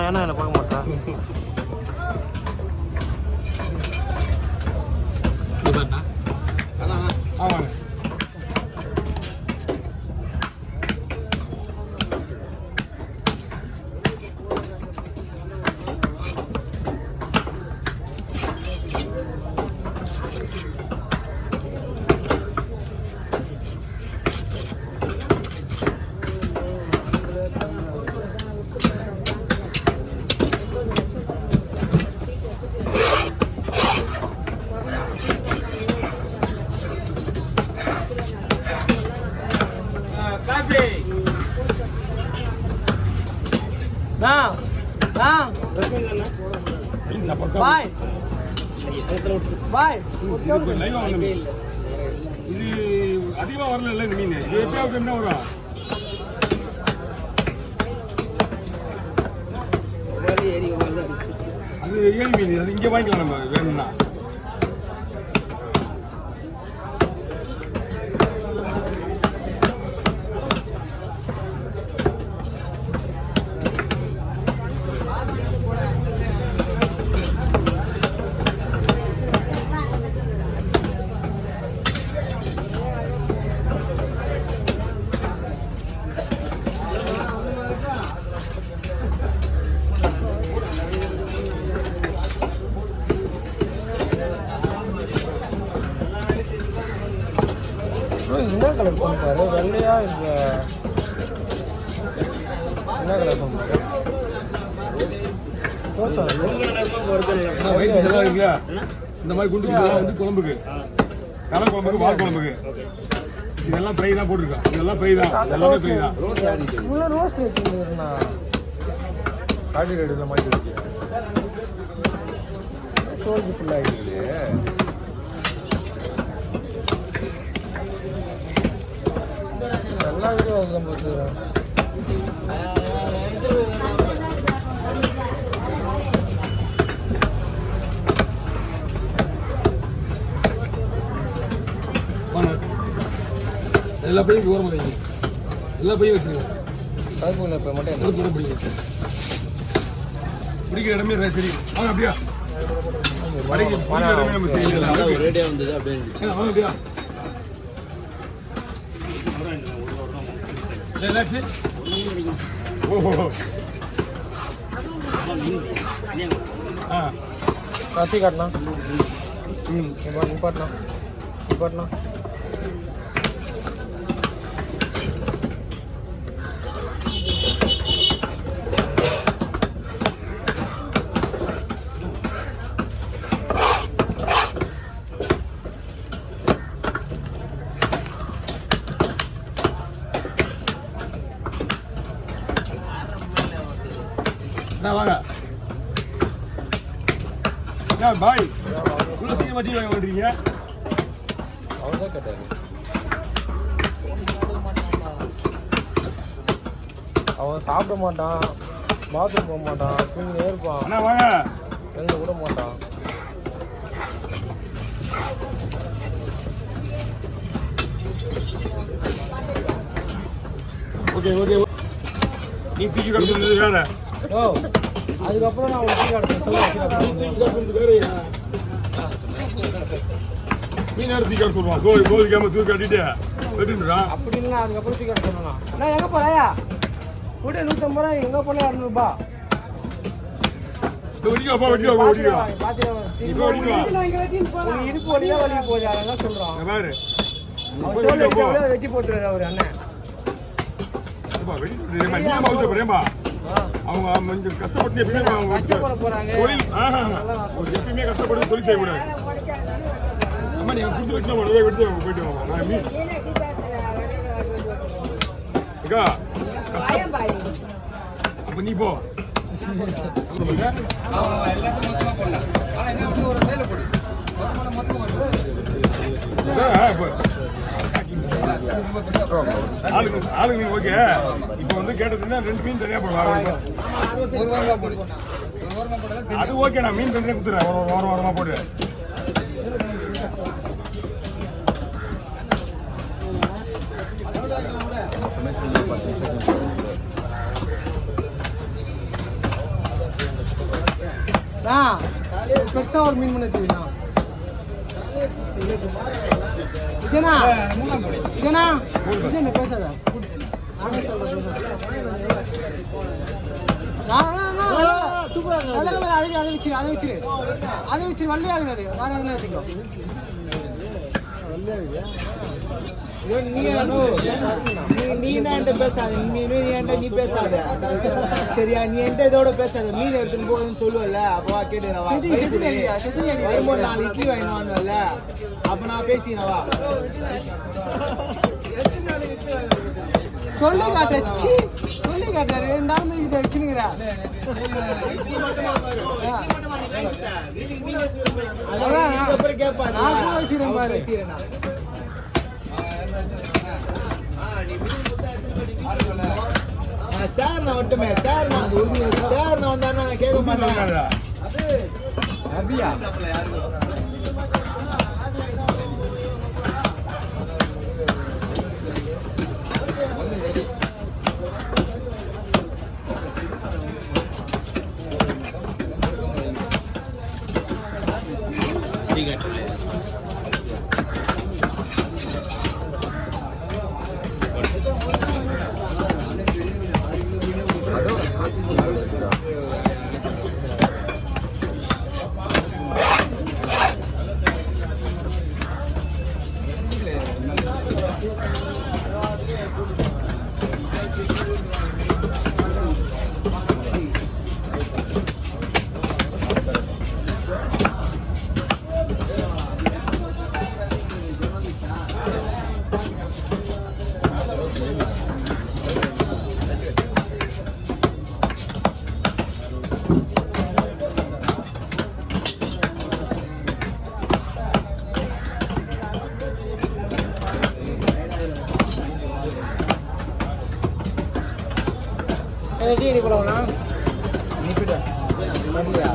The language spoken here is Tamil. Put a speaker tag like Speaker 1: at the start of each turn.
Speaker 1: ஏன்னா என்ன பார்க்க மாட்டேன்.
Speaker 2: ஆமாங்க. இது அதிகமா வரல இந்த மீன். இது எப்பயாவது என்ன வரும்? அது ஏரி மீன். அது இங்கே வாங்கிக்கலாம் நம்ம வேணும்னா.
Speaker 1: என்ன கலர் பண்ணுறாரு? வெள்ளையா இந்த என்ன கலர் பண்ணுறாரு?
Speaker 2: இந்த மாதிரி குண்டு வந்து குழம்புக்கு, தலை குழம்புக்கு, வால் குழம்புக்கு இதெல்லாம் ஃப்ரை தான் போட்டிருக்கோம். இதெல்லாம் ஃப்ரை தான், எல்லாமே ஃப்ரை தான்.
Speaker 1: இவ்வளோ ரோஸ்ட் வச்சுருந்தா காட்டி ரேட்டில் மாட்டி இருக்கு. சோல்ஜு ஃபுல்லாக இருக்குது. எல்லா வீடியோ அதுதான் பார்த்துக்கிறேன்.
Speaker 2: எல்லா பையும் ஓரம் வைங்க. எல்லா பையும் வச்சுருங்க.
Speaker 1: கலப்புல இப்போ மட்டும்
Speaker 2: என்ன பிடிக்கும்? பிடிக்கிற இடமே சரி. வாங்க அப்படியா
Speaker 1: ரேடியா வந்தது அப்படின்னு.
Speaker 2: வாங்க அப்படியா
Speaker 1: கத்தி காட்டினா நிப்பாட்டினா நிப்பாட்டினா
Speaker 2: வாங்க. பாய் இவ்வளோ சீக்கிரமா டீ வாங்க மாட்டீங்க?
Speaker 1: அவர் தான் கேட்டாரு. அவன் சாப்பிட மாட்டான், பாத்ரூம் போக மாட்டான், தூங்கினே இருப்பான்.
Speaker 2: அண்ணா வாங்க.
Speaker 1: எழுந்து விட மாட்டான்.
Speaker 2: Okay okay. நீ தூக்கி கடத்து வேற.
Speaker 1: ஓ அதுக்கப்புறம் நான் ஒரு டீ காட்டுறேன்.
Speaker 2: மீன் எடுத்து காட்ட சொல்லுவான். கோவிக்காம தூக்கி காட்டிட்டு வெட்டிடுறான்.
Speaker 1: அப்படின்னு அதுக்கப்புறம் தூக்கி காட்ட சொல்லலாம். நான் எங்கே போலையா கூட 150 ரூபா, எங்கே போல 200
Speaker 2: வெட்டிக்கா
Speaker 1: இடுப்பு வழியா வழி போகுது. அதெல்லாம் சொல்றான். வெட்டி போட்டுறாரு அவர் அண்ணன்.
Speaker 2: அவங்க கொஞ்சம் கஷ்டப்பட்டு எப்பயுமே எப்பயுமே கஷ்டப்பட்டு தொழில் செய்யக்கூடாது. அம்மா நீங்க புட்டு வச்சுனா உடனே எடுத்து போயிட்டு வாங்க. அப்ப நீ போ. ஆளுங்க ஓகே. இப்போ வந்து கேட்டதுன்னா 2 மீன் தனியா போடுவாங்க. அது ஓகே. நான் மீன் தனியாக கொடுத்துறேன். ஓரமா போடு.
Speaker 1: பெருசாக ஒரு மீன் பண்ண வச்சுக்கா இதேண்ணா இதேண்ணா இது என்ன பேசாத நானே சொல்கிறேன் சூப்பராக அதை வச்சிரு வள்ளி ஆகுது அது வேறு எதுனா எடுத்துக்கோ
Speaker 3: நீ என்கிட்ட பேசாத நீ பேசாத சரியா நீ என்கிட்ட இதோட பேசாத மீன் எடுத்துன்னு போகுதுன்னு சொல்லுவல்ல அப்பவா கேட்டுறவா வரும்போது 4 இட்லி வாங்கினான்வல்ல அப்ப நான் பேசினவா
Speaker 1: சொல்லி காட்டாரு இருந்தாலும் இதை வச்சுனுங்கிறா
Speaker 3: அப்புறம் கேட்பாரு
Speaker 1: நான் வச்சிருக்கேன் பாரு
Speaker 3: சார் நான் ஒட்டுமே சார் நான் வந்தாருன்னா நான் கேட்க மாட்டேன்
Speaker 1: அப்படியா டீ போடணும்னா
Speaker 3: நிப்பிட்ட வரலையா